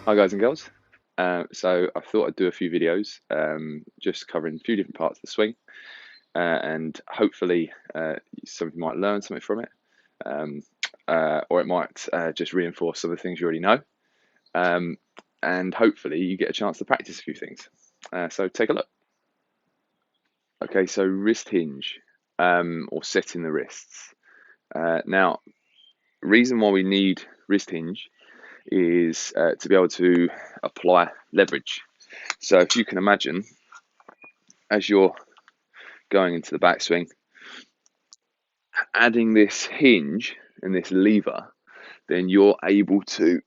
Hi guys and girls. So I thought I'd do a few videos just covering a few different parts of the swing, and hopefully some of you might learn something from it, um, or it might just reinforce some of the things you already know, um, and hopefully you get a chance to practice a few things. So take a look. Okay, so wrist hinge, or setting the wrists. Now, reason why we need wrist hinge is to be able to apply leverage. So if you can imagine, as you're going into the backswing, adding this hinge and this lever, then you're able to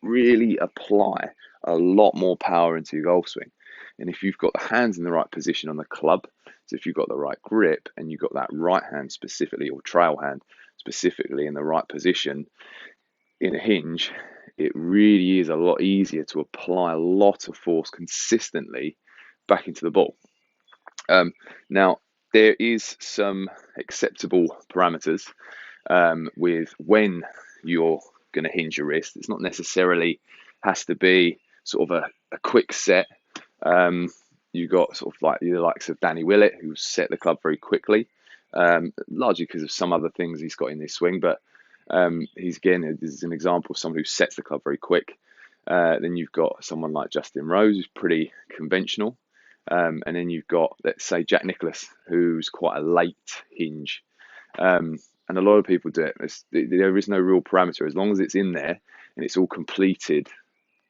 really apply a lot more power into your golf swing. And if you've got the hands in the right position on the club, so if you've got the right grip and you've got that right hand specifically, or trail hand specifically in the right position in a hinge, it really is a lot easier to apply a lot of force consistently back into the ball. Now, there is some acceptable parameters with when you're going to hinge your wrist. It's not necessarily has to be sort of a quick set. You got sort of like the likes of Danny Willett, who set the club very quickly, largely because of some other things he's got in his swing. But he's again, this is an example of someone who sets the club very quick. Then you've got someone like Justin Rose, who's pretty conventional. And then you've got, let's say, Jack Nicklaus, who's quite a late hinge. And a lot of people do it. There is no real parameter. As long as it's in there and it's all completed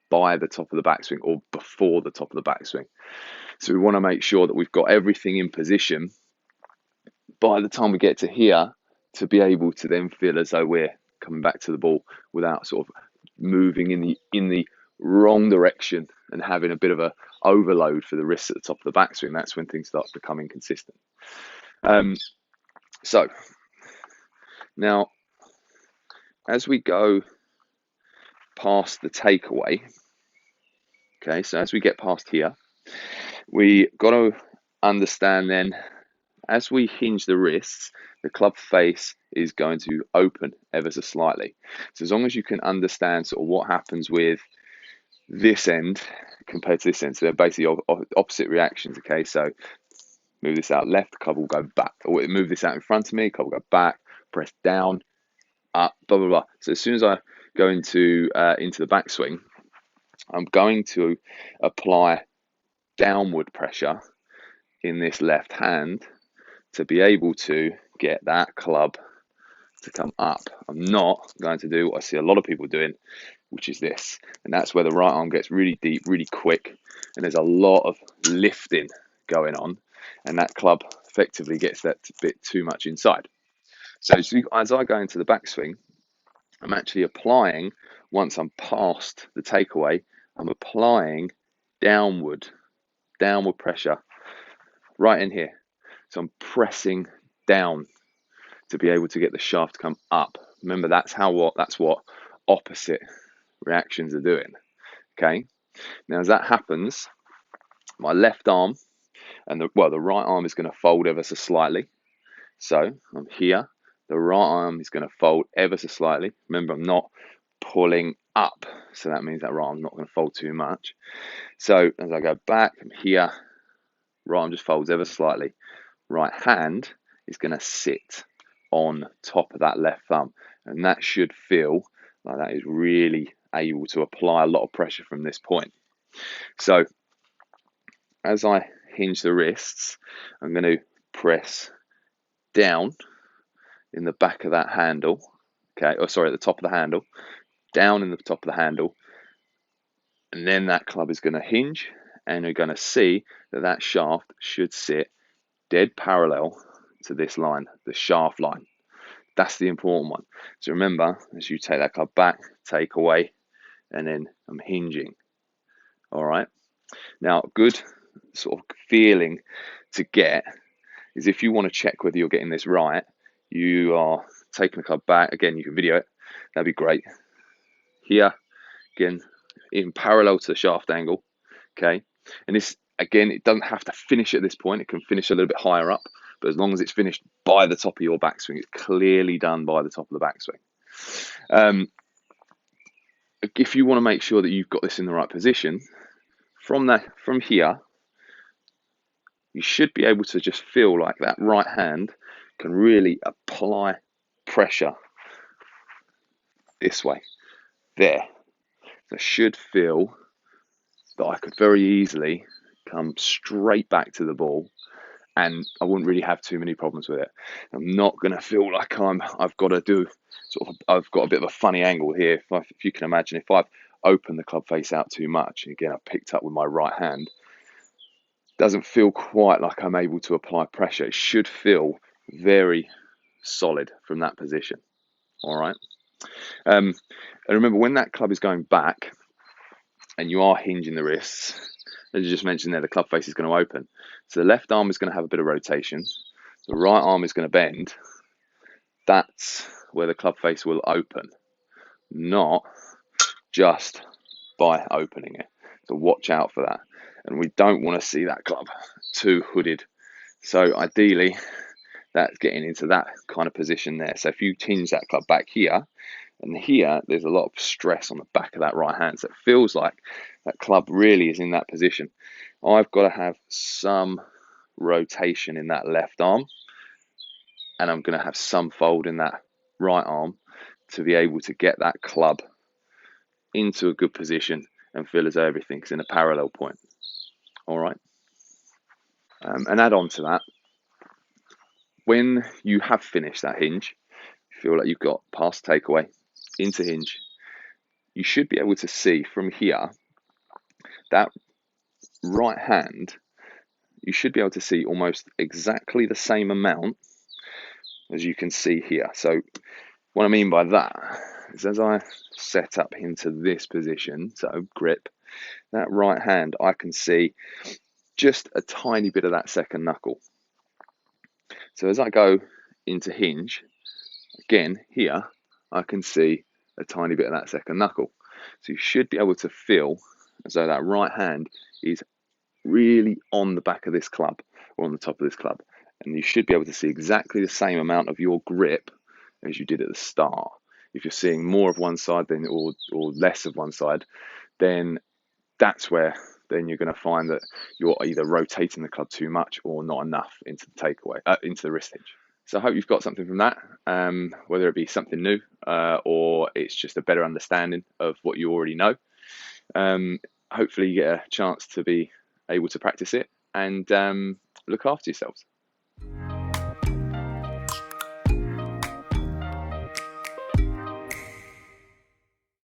by the top of the backswing or before the top of the backswing. So we want to make sure that we've got everything in position by the time we get to here to be able to then feel as though we're coming back to the ball without sort of moving in the wrong direction and having a bit of a overload for the wrists at the top of the backswing. That's when things start becoming consistent. So now, as we go past the takeaway, okay, so as we get past here, we got to understand then, as we hinge the wrists, the club face is going to open ever so slightly. So as long as you can understand sort of what happens with this end compared to this end, so they're basically opposite reactions. Okay, so move this out left, the club will go back, or move this out in front of me, club will go back, press down, up, blah blah blah. So as soon as I go into the backswing, I'm going to apply downward pressure in this left hand to be able to get that club to come up. I'm not going to do what I see a lot of people doing, which is this. And that's where the right arm gets really deep, really quick, and there's a lot of lifting going on, and that club effectively gets that bit too much inside. So as I go into the backswing, I'm actually applying, once I'm past the takeaway, I'm applying downward pressure right in here. So I'm pressing down to be able to get the shaft to come up. Remember, that's what opposite reactions are doing. Okay. Now, as that happens, my left arm and the right arm is going to fold ever so slightly. So I'm here. The right arm is going to fold ever so slightly. Remember, I'm not pulling up, so that means that right arm's not going to fold too much. So as I go back, I'm here. Right arm just folds ever so slightly. Right hand is going to sit on top of that left thumb, and that should feel like that is really able to apply a lot of pressure from this point. So as I hinge the wrists, I'm going to press down in the back of that handle, okay, or sorry, at the top of the handle, down in the top of the handle, and then that club is going to hinge, and you're going to see that that shaft should sit dead parallel to this line, the shaft line. That's the important one. So remember, as you take that club back, take away, and then I'm hinging. All right. Now, a good sort of feeling to get is, if you want to check whether you're getting this right, you are taking the club back. Again, you can video it. That'd be great. Here, again, in parallel to the shaft angle. Okay. And this, again, it doesn't have to finish at this point. It can finish a little bit higher up, but as long as it's finished by the top of your backswing, it's clearly done by the top of the backswing. if you want to make sure that you've got this in the right position, from here, you should be able to just feel like that right hand can really apply pressure this way, there. So I should feel that I could very easily come straight back to the ball and I wouldn't really have too many problems with it. I'm not going to feel like I've got to do I've got a bit of a funny angle here. If you can imagine, if I've opened the club face out too much, again, I've picked up with my right hand, doesn't feel quite like I'm able to apply pressure. It should feel very solid from that position. All right. And remember, when that club is going back and you are hinging the wrists, as you just mentioned there, the club face is going to open. So the left arm is going to have a bit of rotation. The right arm is going to bend. That's where the club face will open, not just by opening it. So watch out for that. And we don't want to see that club too hooded. So ideally, that's getting into that kind of position there. So if you hinge that club back here, and here, there's a lot of stress on the back of that right hand. So it feels like that club really is in that position. I've got to have some rotation in that left arm, and I'm going to have some fold in that right arm to be able to get that club into a good position and feel as though everything's in a parallel point. All right. And add on to that, when you have finished that hinge, you feel like you've got past takeaway into hinge, you should be able to see from here that right hand, you should be able to see almost exactly the same amount as you can see here. So what I mean by that is, as I set up into this position, so grip, that right hand, I can see just a tiny bit of that second knuckle. So as I go into hinge, again, here, I can see a tiny bit of that second knuckle. So you should be able to feel as though that right hand is really on the back of this club or on the top of this club. And you should be able to see exactly the same amount of your grip as you did at the start. If you're seeing more of one side then or less of one side, then that's where then you're going to find that you're either rotating the club too much or not enough into the takeaway, into the wrist hinge. So I hope you've got something from that, whether it be something new or it's just a better understanding of what you already know. Hopefully you get a chance to be able to practice it and look after yourselves.